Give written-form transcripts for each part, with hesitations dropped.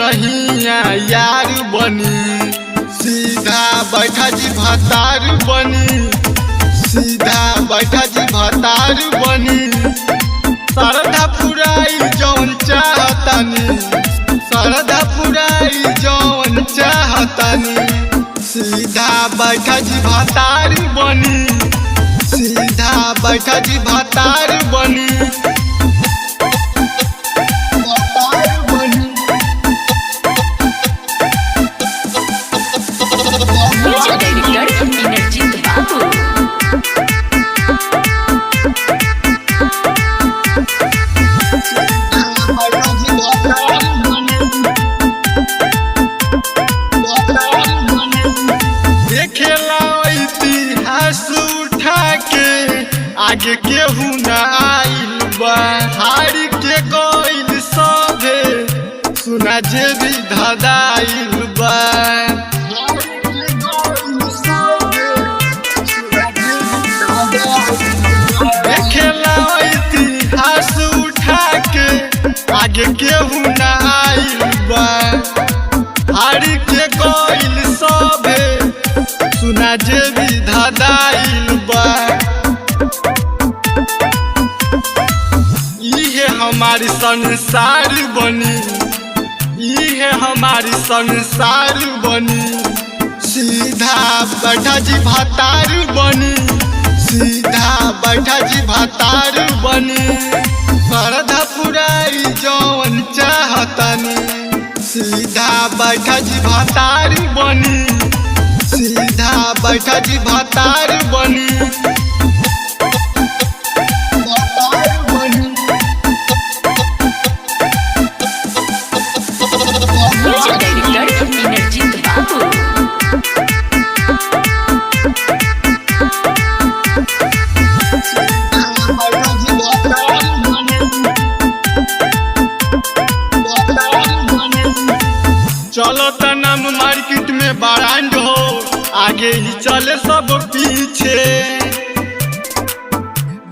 नहिया यार बनी, सीधा बैठा जी भतार बनी, सीधा बैठा जी भतार बनी। सरधा पुराई जौन चाहतानी, सरधा पुराई जौन चाहतानी, सीधा बैठा जी भतार बनी, सीधा बैठा जी भतार बनी। इतिहास उठा के आगे केहू न आइल बा, हार के गइल सभे सुना जे भी धदाइल बा। देखेला इतिहास उठा के आगे केहू न आइल बा, हार के गइल सभे सुना जे भी धदाइल बा। इहे हमारी संसार बनी, इहे हमारी संसार बनी, सीधा बैठा जी भतार बनी, सीधा बैठा जी भतार बनी। सरधा पुराई जौन चाहतानी, सीधा बैठा जी भतार बनी, सीधा बैठा जी भतार बनी। चलो तनम मार्केट में ब्रांड हो, आगे ही चले सब पीछे।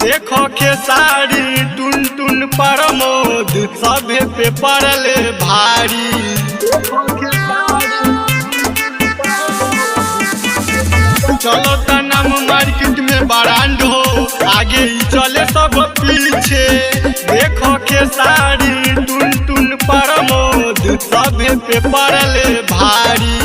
देखो खेसारी टुन टुन प्रमोद सभे पे पड़ले भारी। चलो तनम मार्केट में ब्रांड हो, आगे ही चले सब पीछे। देखो खेसारी टुन टुन प्रमोद सभे पे पड़ले भारी।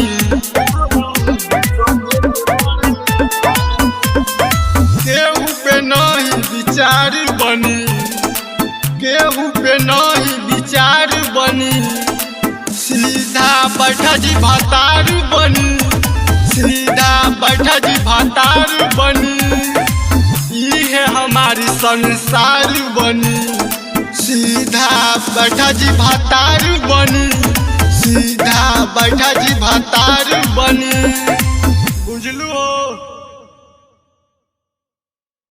केहू पे नहीं विचार बनी, केहू पे नहीं विचार बनी, सीधा बैठा जी भतार बनी, सीधा बैठा जी भतार बनी। इहे हमारी संसार बनी, सीधा बैठा जी भतार बनी, सीधा बैठा जी भतार बनी। बुझलू हो।